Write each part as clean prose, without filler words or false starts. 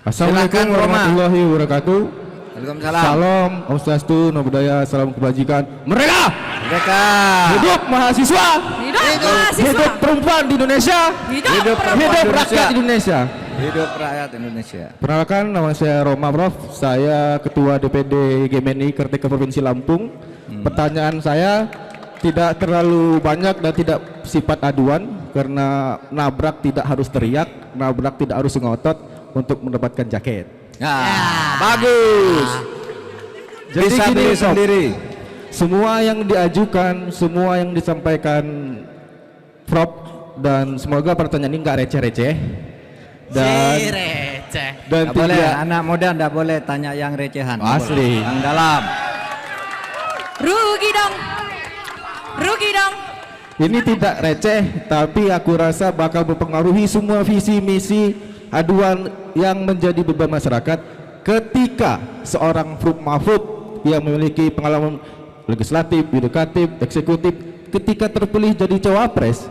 Assalamualaikum warahmatullahi wabarakatuh. Waalaikumsalam. Salam, Om Swastiastu, Namo Buddhaya, salam kebajikan. Merdeka! Merdeka! Hidup mahasiswa! Hidup mahasiswa! Hidup perempuan di Indonesia! Hidup Hidup rakyat Indonesia! Hidup rakyat Indonesia. Perkenalkan, nama saya Roma Prof. Saya Ketua DPD GMNI Kertika Provinsi Lampung. Pertanyaan saya tidak terlalu banyak dan tidak sifat aduan, karena nabrak tidak harus teriak, nabrak tidak harus ngotot untuk mendapatkan jaket. Bagus. Jadi Bisa gini, beli Prof. sendiri. Semua yang diajukan, semua yang disampaikan Prof, dan semoga pertanyaan ini nggak receh-receh. Dan Nggak boleh, anak muda nggak boleh tanya yang recehan. Nggak Asli. boleh. Yang dalam. Rugi dong. Rugi dong. ini tidak receh, tapi aku rasa bakal mempengaruhi semua visi misi aduan yang menjadi beban masyarakat ketika seorang Prof Mahfud yang memiliki pengalaman legislatif, yudikatif, eksekutif, ketika terpilih jadi cawapres,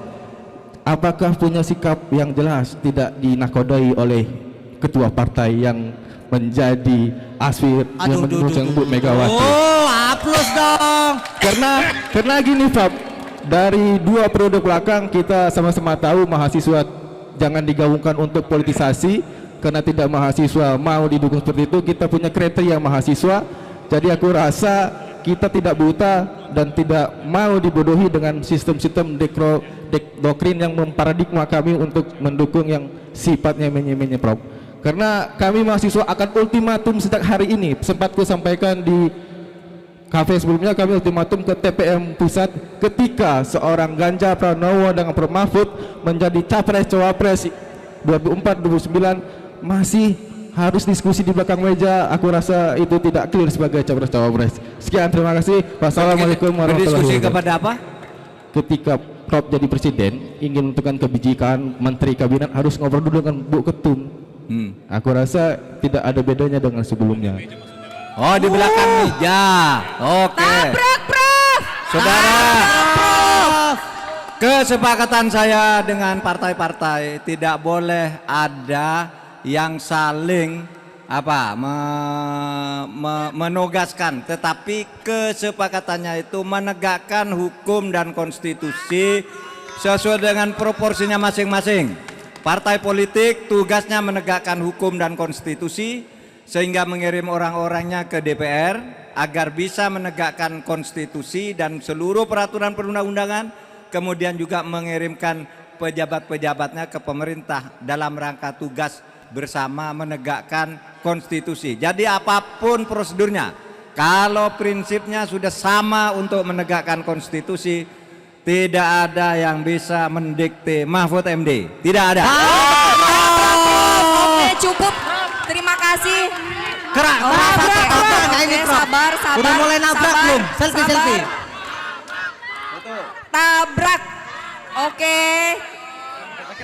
apakah punya sikap yang jelas, tidak dinakodai oleh ketua partai yang menjadi aswir yang mendukung Bu Megawati. Oh, aplaus dong. Karena gini Pak, dari 2 periode belakang kita sama-sama tahu mahasiswa jangan digabungkan untuk politisasi, karena tidak mahasiswa mau didukung seperti itu. Kita punya kriteria mahasiswa, jadi aku rasa kita tidak buta dan tidak mau dibodohi dengan sistem-sistem doktrin yang memparadigma kami untuk mendukung yang sifatnya menye-menye, Prof. Karena kami mahasiswa akan ultimatum sejak hari ini. Sempat ku sampaikan di kafe sebelumnya, kami ultimatum ke TPM pusat ketika seorang Ganjar Pranowo dengan Prof Mahfud menjadi capres cawapres 2004-2009 masih harus diskusi di belakang meja. Aku rasa itu tidak clear sebagai capres cawapres. Sekian, terima kasih. Wassalamualaikum warahmatullahi Berdiskusi wabarakatuh. kepada apa? Ketika Prof jadi presiden, ingin menentukan kebijakan menteri kabinet, harus ngobrol dulu dengan Bu Ketum. Aku rasa tidak ada bedanya dengan sebelumnya. Oh, di belakang meja. Oke. Tabrak, Prof. Saudara, kesepakatan saya dengan partai-partai tidak boleh ada yang saling menugaskan, tetapi kesepakatannya itu menegakkan hukum dan konstitusi sesuai dengan proporsinya masing-masing. Partai politik tugasnya menegakkan hukum dan konstitusi, sehingga mengirim orang-orangnya ke DPR agar bisa menegakkan konstitusi dan seluruh peraturan perundang-undangan, kemudian juga mengirimkan pejabat-pejabatnya ke pemerintah dalam rangka tugas bersama menegakkan konstitusi. Jadi apapun prosedurnya, kalau prinsipnya sudah sama untuk menegakkan konstitusi, tidak ada yang bisa mendikte Mahfud MD. Tidak ada. Oke, cukup. Terima kasih. Kerak, Oke, sabar. Udah mulai nabrak sabar, belum? Selfie. Tabrak. Oke,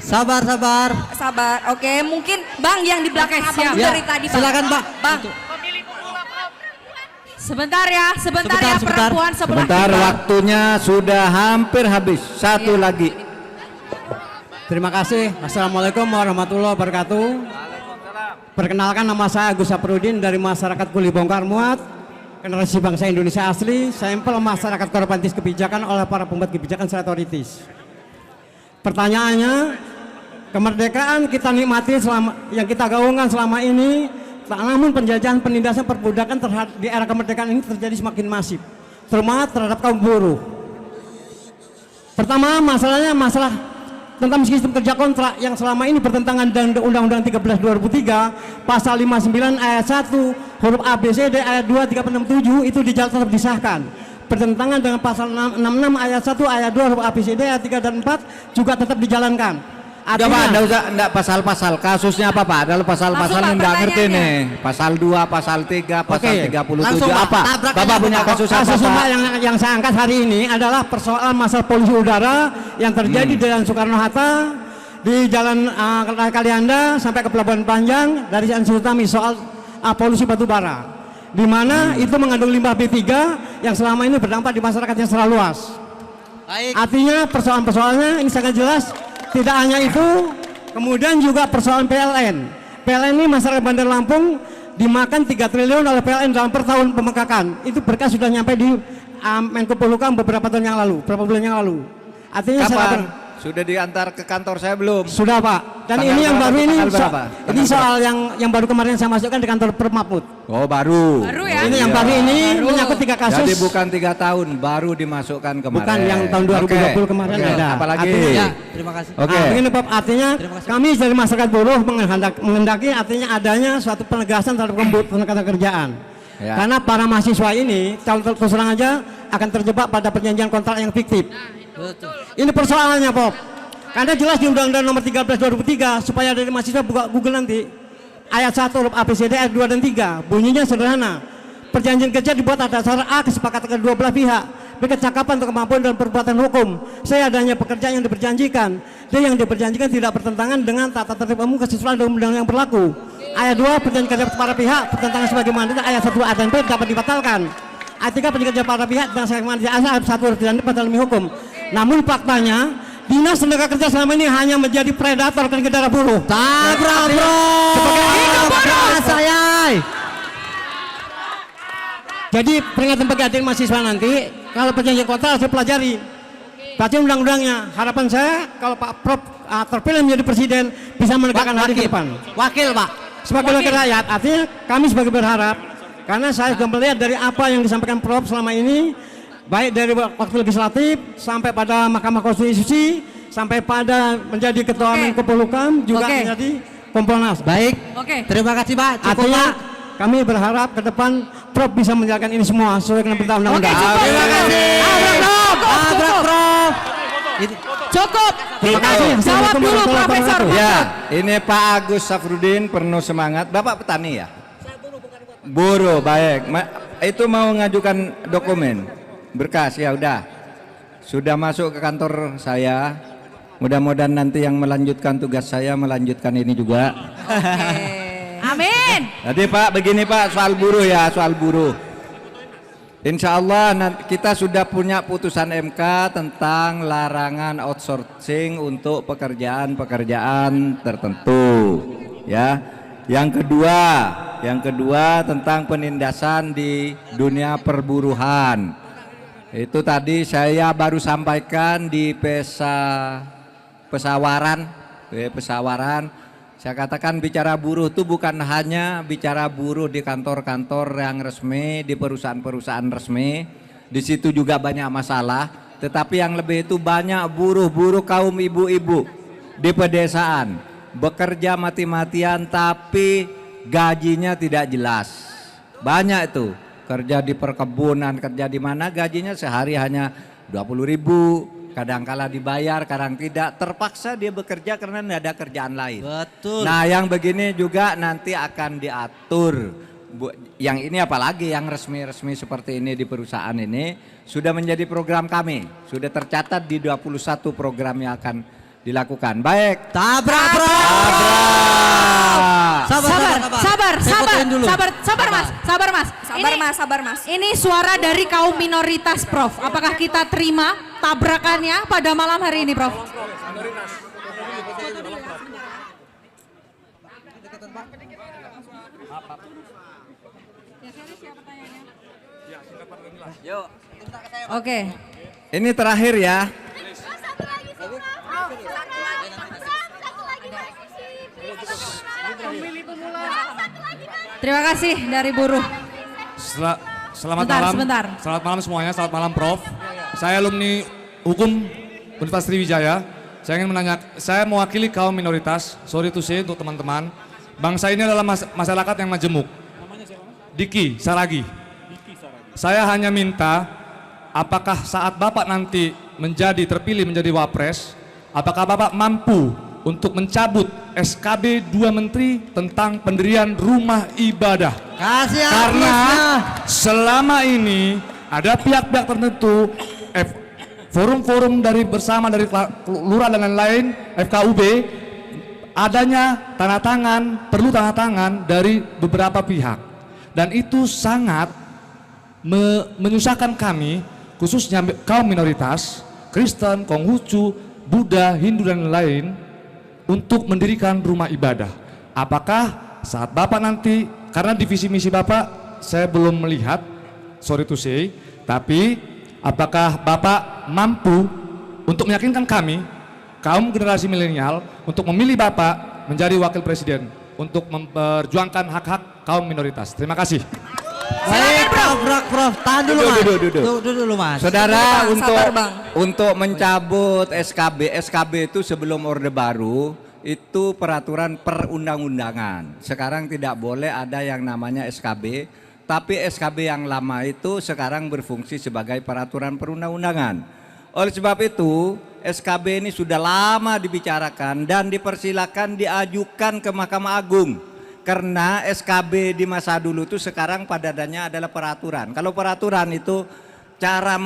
Sabar. Oke, mungkin Bang yang di belakang abang Ya, dari tadi. Bang. silakan, Pak. Bang. Sebentar ya Sebentar. perempuan sebelah Sebentar, kita. waktunya sudah hampir habis. Satu lagi. Terima kasih. Assalamualaikum warahmatullahi wabarakatuh. Perkenalkan, nama saya Agus Saprudin dari masyarakat Kuli Bongkar Muat, generasi bangsa Indonesia asli, sampel masyarakat korbantis kebijakan oleh para pembuat kebijakan secara otoritis. Pertanyaannya, kemerdekaan kita nikmati yang kita gaungkan selama ini, namun penjajahan, penindasan, perbudakan di era kemerdekaan ini terjadi semakin masif, terutama terhadap kaum buruh. Pertama, masalah tentang sistem kerja kontrak yang selama ini bertentangan dengan Undang-Undang 13/2003 pasal 59 ayat 1 huruf A, B, C, D, ayat 2, 3, 6, 7 itu tetap disahkan. Bertentangan dengan pasal 66 ayat 1 ayat 2 huruf A, B, C, D, ayat 3 dan 4 juga tetap dijalankan. Udah Pak, enggak pasal-pasal. Kasusnya apa Pak? Adalah pasal-pasal yang enggak ngerti nih. Pasal 2, pasal 3, pasal 37 langsung, Pak. apa? Bapak punya kasus apa Kasus Pak? yang saya angkat hari ini adalah persoalan masalah polusi udara yang terjadi di Jalan Soekarno-Hatta, di Jalan Kalianda sampai ke Pelabuhan Panjang dari Jalan Sultami, soal polusi batu bara, di mana itu mengandung limbah B3 yang selama ini berdampak di masyarakat yang secara luas. Artinya persoalan-persoalannya ini sangat jelas. Tidak hanya itu, kemudian juga persoalan PLN. PLN ini masyarakat Bandar Lampung dimakan 3 triliun oleh PLN dalam per tahun pemekakan. Itu berkas sudah nyampe di Menko Polhukam beberapa tahun yang lalu, beberapa bulan yang lalu. Artinya Kapan? Sudah diantar ke kantor saya belum? sudah Pak. Dan Tanggal ini yang berapa, baru ini, tanggal berapa? ini Tanggal soal yang baru kemarin saya masukkan di kantor Permaput. Oh baru. Baru ya? Ini yang Iya. baru ini menyangkut 3 kasus. Jadi bukan 3 tahun, baru dimasukkan kemarin. Bukan yang tahun 2020 kemarin Oke. ada. Apalagi? Artinya, Ya, terima kasih. Oke. Begini Pak, artinya kami dari masyarakat buruh menghendaki artinya adanya suatu penegasan terhadap penegakan kerjaan. Ya. Karena para mahasiswa ini kalau terus terang aja akan terjebak pada perjanjian kontrak yang fiktif. Betul. Ini persoalannya Pop. Karena jelas di Undang-Undang Nomor 13 2003 supaya dari mahasiswa buka Google nanti ayat 1 huruf ABCD ayat 2 dan 3 bunyinya sederhana. Perjanjian kerja dibuat atas dasar A kesepakatan kedua belah pihak, B kecakapan untuk kemampuan dan perbuatan hukum, C adanya pekerjaan yang diperjanjikan, D yang diperjanjikan tidak bertentangan dengan tata tertib umum kesesuaian dengan undang yang berlaku. Ayat 2 perjanjian kerja para pihak bertentangan sebagaimana ayat 1 A dan B dapat dibatalkan. Ayat 3 perjanjian kerja para pihak dan sebagaimana ayat 1 huruf D dan D batal demi hukum. Namun faktanya Dinas Tenaga Kerja selama ini hanya menjadi predator ke negara buruh. Tabrak bro. Saya. Jadi peringatan bagi adik mahasiswa nanti kalau perjanjian kontrak harus dipelajari. Baca undang-undangnya. Harapan saya kalau Pak Prof terpilih menjadi presiden bisa menegakkan hal ini ke depan. Wakil Pak. Sebagai wakil rakyat, artinya kami sebagai berharap karena saya sudah melihat dari apa yang disampaikan Prof selama ini, baik dari waktu legislatif sampai pada Mahkamah Konstitusi sampai pada menjadi ketua Menko Polhukam juga Oke. menjadi Kompolnas. Baik. Oke. Terima kasih Pak. Cukup Artinya Pak. kami berharap ke depan Prof bisa menjalankan ini semua sesuai dengan perintah undang-undang. Oke, cukup. Terima kasih. Tabrak Prof. Ini- Cukup. Terima kasih. Jawab Assalamualaikum dulu warahmatullahi Profesor. wabarakatuh. Ya, ini Pak Agus Safrudin penuh semangat. Bapak petani ya? Buruh, baik. Itu mau ngajukan dokumen berkas ya udah. Sudah masuk ke kantor saya. Mudah-mudahan nanti yang melanjutkan tugas saya melanjutkan ini juga. Amin. Jadi Pak, begini Pak, soal buruh ya, soal buruh. Insya Allah nanti kita sudah punya putusan MK tentang larangan outsourcing untuk pekerjaan-pekerjaan tertentu. Ya, yang kedua tentang penindasan di dunia perburuhan. Itu tadi saya baru sampaikan di pesawaran. Saya katakan bicara buruh itu bukan hanya bicara buruh di kantor-kantor yang resmi, di perusahaan-perusahaan resmi. Di situ juga banyak masalah. Tetapi yang lebih itu banyak buruh-buruh kaum ibu-ibu di pedesaan. Bekerja mati-matian tapi gajinya tidak jelas. Banyak itu. Kerja di perkebunan, kerja di mana gajinya sehari hanya 20.000. Kadangkala dibayar, kadang tidak. Terpaksa dia bekerja karena tidak ada kerjaan lain. Betul. Nah yang begini juga nanti akan diatur. Yang ini apalagi yang resmi-resmi seperti ini di perusahaan ini sudah menjadi program kami. Sudah tercatat di 21 program yang akan dilakukan. Baik. Tabrak Prof. Sabar Mas. Sabar Mas. Ini suara dari kaum minoritas Prof. Apakah kita terima tabrakannya pada malam hari ini Prof? Oke. Ini terakhir ya. Terima kasih dari buruh. Selamat Bentar, malam. sebentar. Selamat malam semuanya. Selamat malam Prof. Saya alumni Hukum Universitas Sriwijaya. Saya mewakili kaum minoritas. Sorry to say untuk teman-teman. Bangsa ini adalah masyarakat yang majemuk. Diki Saragi. Saya hanya minta, apakah saat Bapak nanti terpilih menjadi Wapres, apakah Bapak mampu untuk mencabut SKB 2 Menteri tentang pendirian rumah ibadah? Kasih Karena habisnya. selama ini ada pihak-pihak tertentu, forum-forum dari bersama dari lurah dan lain-lain, FKUB, adanya tanda tangan, perlu tanda tangan dari beberapa pihak, dan itu sangat menyusahkan kami, khususnya kaum minoritas, Kristen, Konghucu, Buddha, Hindu dan lain-lain, untuk mendirikan rumah ibadah. apakah saat Bapak nanti, karena divisi misi Bapak saya belum melihat, sorry to say, tapi apakah Bapak mampu untuk meyakinkan kami, kaum generasi milenial, untuk memilih Bapak menjadi wakil presiden untuk memperjuangkan hak-hak kaum minoritas. Terima kasih. Baik, Prof. Tahan dulu, Mas. Duduk. Duduk dulu, Mas. Saudara, Bang, untuk sabar, Bang. untuk mencabut SKB itu sebelum Orde Baru itu peraturan perundang-undangan. Sekarang tidak boleh ada yang namanya SKB, tapi SKB yang lama itu sekarang berfungsi sebagai peraturan perundang-undangan. Oleh sebab itu, SKB ini sudah lama dibicarakan dan dipersilakan diajukan ke Mahkamah Agung. Karena SKB di masa dulu itu sekarang padadannya adalah peraturan. Kalau peraturan itu cara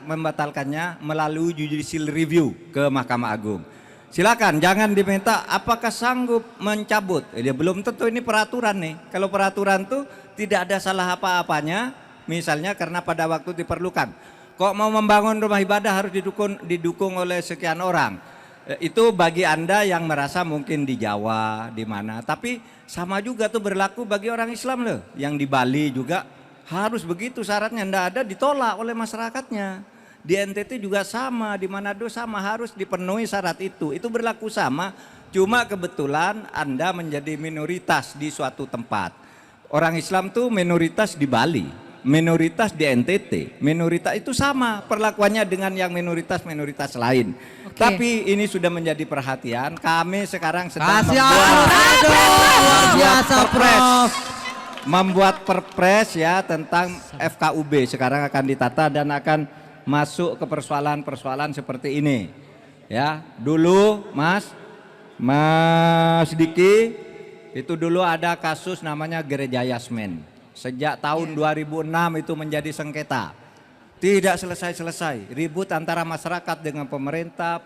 membatalkannya melalui judicial review ke Mahkamah Agung. Silakan, jangan diminta apakah sanggup mencabut. Dia belum tentu, ini peraturan nih. Kalau peraturan tuh tidak ada salah apa-apanya, misalnya karena pada waktu diperlukan. Kok mau membangun rumah ibadah harus didukung oleh sekian orang. Itu bagi Anda yang merasa mungkin di Jawa, di mana. Tapi sama juga tuh berlaku bagi orang Islam loh. Yang di Bali juga harus begitu syaratnya. Nggak ada, ditolak oleh masyarakatnya. Di NTT juga sama, di Manado sama, harus dipenuhi syarat itu. Itu berlaku sama, cuma kebetulan Anda menjadi minoritas di suatu tempat. Orang Islam tuh minoritas di Bali, minoritas di NTT, minoritas itu sama perlakuannya dengan yang minoritas lain. Tapi ini sudah menjadi perhatian. Kami sekarang sedang membuat perpres ya tentang FKUB. Sekarang akan ditata dan akan masuk ke persoalan-persoalan seperti ini. Ya, dulu Mas Diki itu dulu ada kasus namanya Gereja Yasmin. Sejak tahun 2006 itu menjadi sengketa. Tidak selesai-selesai, ribut antara masyarakat dengan pemerintah,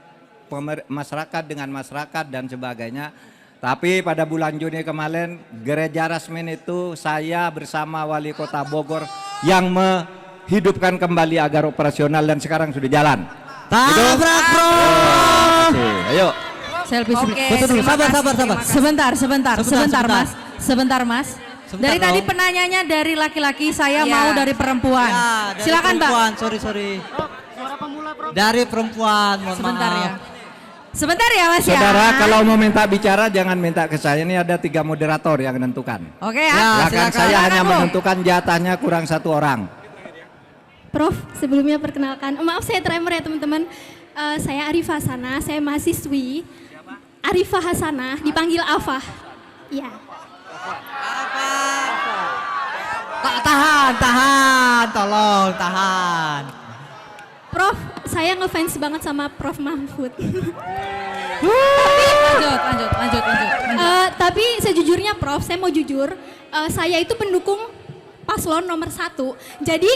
masyarakat dengan masyarakat dan sebagainya. Tapi pada bulan Juni kemarin Gereja Yasmin itu saya bersama Wali Kota Bogor yang menghidupkan kembali agar operasional dan sekarang sudah jalan. Tabrak, Prof. Ayo. Selfie Betul dulu, sabar. Sebentar Mas. Dari tadi penanyanya dari laki-laki, saya mau dari perempuan. Ya, dari Silakan, Mbak. perempuan, sorry. Dari perempuan, mohon Sebentar maaf. ya. Sebentar ya Mas Saudara, ya. kalau mau minta bicara jangan minta ke saya. Ini ada 3 moderator yang menentukan. Oke Ya, ya. Silakan, saya Silakan, hanya Bu. menentukan jatahnya kurang 1 orang. Prof, sebelumnya perkenalkan, maaf saya tremor ya teman-teman. Saya Arifah Hasanah, saya mahasiswi. Arifah Hasanah, dipanggil Afah. Ya. Tahan, tolong tahan. Prof, saya ngefans banget sama Prof Mahfud. Lanjut. Tapi sejujurnya Prof, saya mau jujur, saya itu pendukung paslon nomor 1. Jadi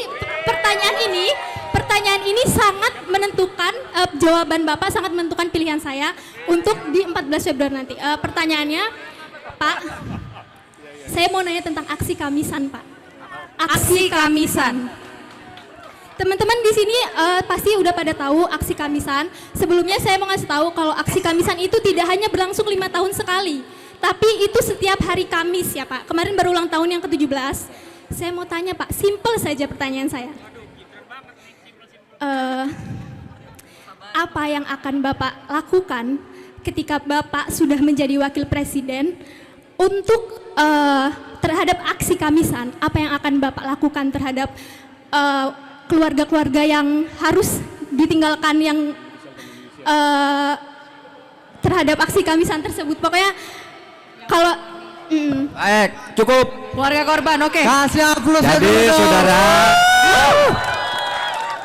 pertanyaan ini sangat menentukan, jawaban Bapak sangat menentukan pilihan saya untuk di 14 Februari nanti. Pertanyaannya, Pak, saya mau nanya tentang aksi Kamisan, Pak. Aksi Kamisan. Teman-teman di sini pasti udah pada tahu aksi Kamisan. Sebelumnya saya mau ngasih tahu kalau aksi Kamisan itu tidak hanya berlangsung 5 tahun sekali, tapi itu setiap hari Kamis ya Pak. Kemarin baru ulang tahun yang ke-17. Saya mau tanya Pak, simple saja pertanyaan saya. Apa yang akan Bapak lakukan ketika Bapak sudah menjadi wakil presiden untuk terhadap aksi Kamisan? Apa yang akan Bapak lakukan terhadap keluarga-keluarga yang harus ditinggalkan yang terhadap aksi Kamisan tersebut? Pokoknya kalau Baik, cukup. Keluarga korban, oke. Kasih aplaus Jadi dulu. saudara,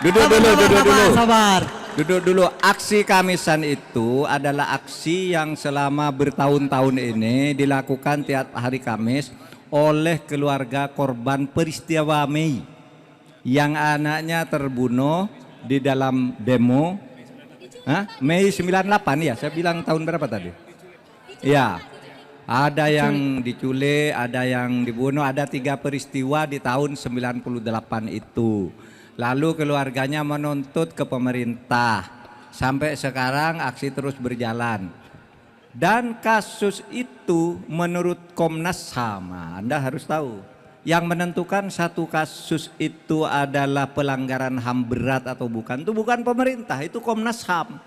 duduk Sabar. dulu. Aksi Kamisan itu adalah aksi yang selama bertahun-tahun ini dilakukan tiap hari Kamis oleh keluarga korban peristiwa Mei yang anaknya terbunuh di dalam demo. Mei 98 ya, saya bilang tahun berapa tadi? Ya. Ada yang diculik, ada yang dibunuh, ada 3 peristiwa di tahun 98 itu. Lalu keluarganya menuntut ke pemerintah. Sampai sekarang aksi terus berjalan. Dan kasus itu menurut Komnas HAM, Anda harus tahu, yang menentukan satu kasus itu adalah pelanggaran HAM berat atau bukan, itu bukan pemerintah, itu Komnas HAM.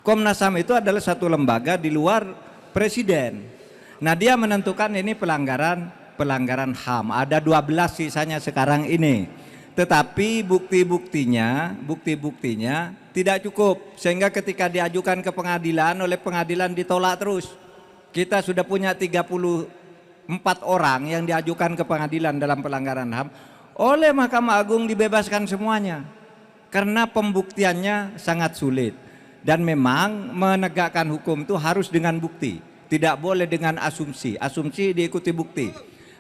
Komnas HAM itu adalah satu lembaga di luar presiden. Nah, dia menentukan ini pelanggaran HAM. Ada 12 sisanya sekarang ini. Tetapi bukti-buktinya tidak cukup, sehingga ketika diajukan ke pengadilan, oleh pengadilan ditolak terus. Kita sudah punya 34 orang yang diajukan ke pengadilan dalam pelanggaran HAM, oleh Mahkamah Agung dibebaskan semuanya karena pembuktiannya sangat sulit. Dan memang menegakkan hukum itu harus dengan bukti, tidak boleh dengan asumsi. Asumsi diikuti bukti.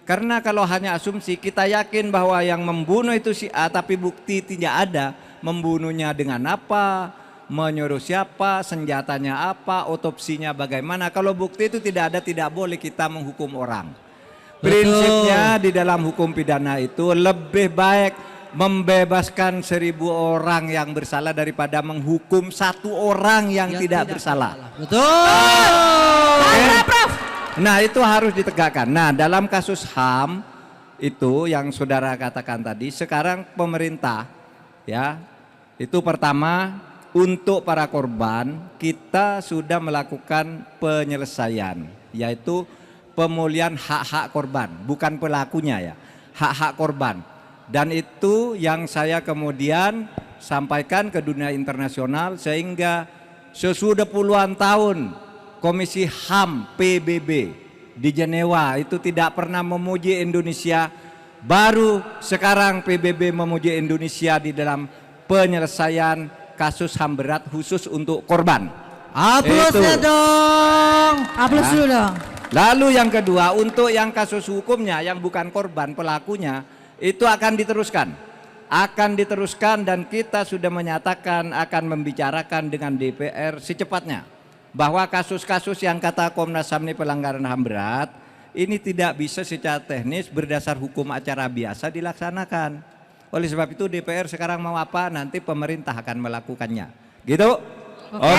Karena kalau hanya asumsi, kita yakin bahwa yang membunuh itu si A, tapi bukti tidak ada. Membunuhnya dengan apa, menyuruh siapa, senjatanya apa, otopsinya bagaimana. Kalau bukti itu tidak ada, tidak boleh kita menghukum orang. Prinsipnya di dalam hukum pidana itu lebih baik membebaskan 1000 orang yang bersalah daripada menghukum 1 orang yang tidak bersalah. Betul. Prof. Nah, itu harus ditegakkan. Nah, dalam kasus HAM itu yang saudara katakan tadi, sekarang pemerintah ya, itu pertama untuk para korban kita sudah melakukan penyelesaian, yaitu pemulihan hak-hak korban, bukan pelakunya ya, hak-hak korban. Dan itu yang saya kemudian sampaikan ke dunia internasional, sehingga sesudah puluhan tahun Komisi HAM PBB di Jenewa itu tidak pernah memuji Indonesia, baru sekarang PBB memuji Indonesia di dalam penyelesaian kasus HAM berat khusus untuk korban. Aplausnya dong. Aplaus dulu dong. Lalu yang kedua, untuk yang kasus hukumnya yang bukan korban, pelakunya itu akan diteruskan dan kita sudah menyatakan akan membicarakan dengan DPR secepatnya bahwa kasus-kasus yang kata Komnas HAM ini pelanggaran HAM berat ini tidak bisa secara teknis berdasar hukum acara biasa dilaksanakan. Oleh sebab itu DPR sekarang mau apa, nanti pemerintah akan melakukannya. Gitu? Oke.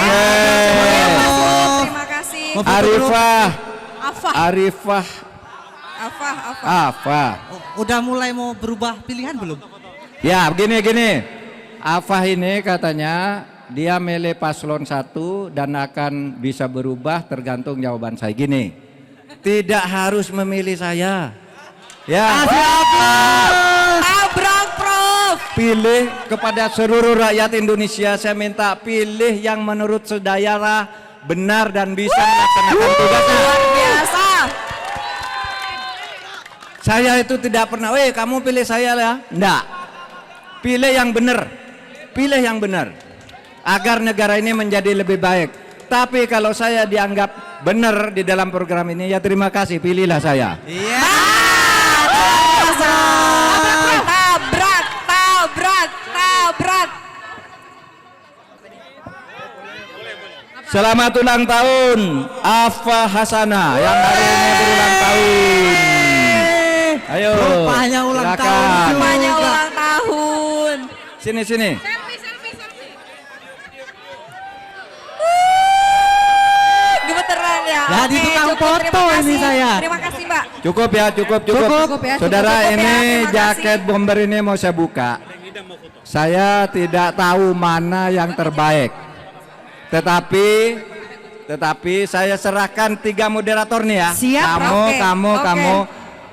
Terima kasih. Afah. Udah mulai mau berubah pilihan belum? Ya, gini. Afah ini katanya dia milih paslon 1 dan akan bisa berubah tergantung jawaban saya. Gini, tidak harus memilih saya. Ya. Tabrak Prof. Pilih kepada seluruh rakyat Indonesia, saya minta pilih yang menurut saudara benar dan bisa melaksanakan tugasnya. Luar biasa. Saya itu tidak pernah, kamu pilih saya ya. Enggak. Pilih yang benar. Pilih yang benar. Agar negara ini menjadi lebih baik. Tapi kalau saya dianggap benar di dalam program ini, ya terima kasih, pilihlah saya. Iya. Tabrak. Selamat ulang tahun Afah Hasanah yang hari ini berulang tahun. Ayo. Rupanya ulang silakan. tahun. Rupanya ulang tahun. Sini. Gemeteran ya. Jadi Oke, tukang cukup, foto terima ini kasih. saya. Terima kasih, Mbak. Cukup ya. Cukup ya, Saudara, cukup ya, ini terima jaket kasih. bomber ini mau saya buka. Saya tidak tahu mana yang terbaik. Tetapi saya serahkan 3 moderator nih ya. Siap, oke. Kamu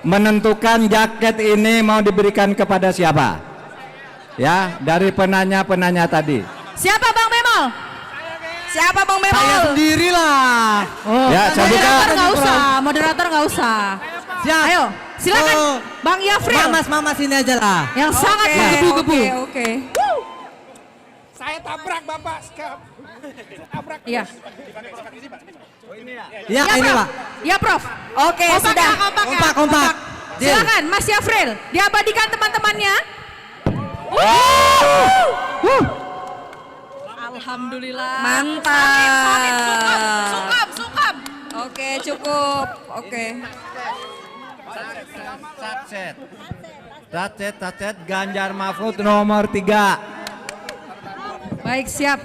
menentukan jaket ini mau diberikan kepada siapa? Ya, dari penanya tadi. Siapa Bang Memol? Saya sendirilah. Ya, saya buka. Moderator nggak usah. Siap. Ayo, silakan Oh. Bang Yafril. Mamas sini aja lah. Yang sangat menggebu-gebu. Oke. Saya tabrak Bapak. Iya. Ya, ini Pak. Ya, Prof. Oke, Kompak sudah. ya, kompak ya. Kompak. Deal. Silakan Mas Yafril, diabadikan teman-temannya. Alhamdulillah. Mantap. Sukam. Oke, cukup. Oke. Tatset Ganjar Mahfud nomor 3. Baik, siap.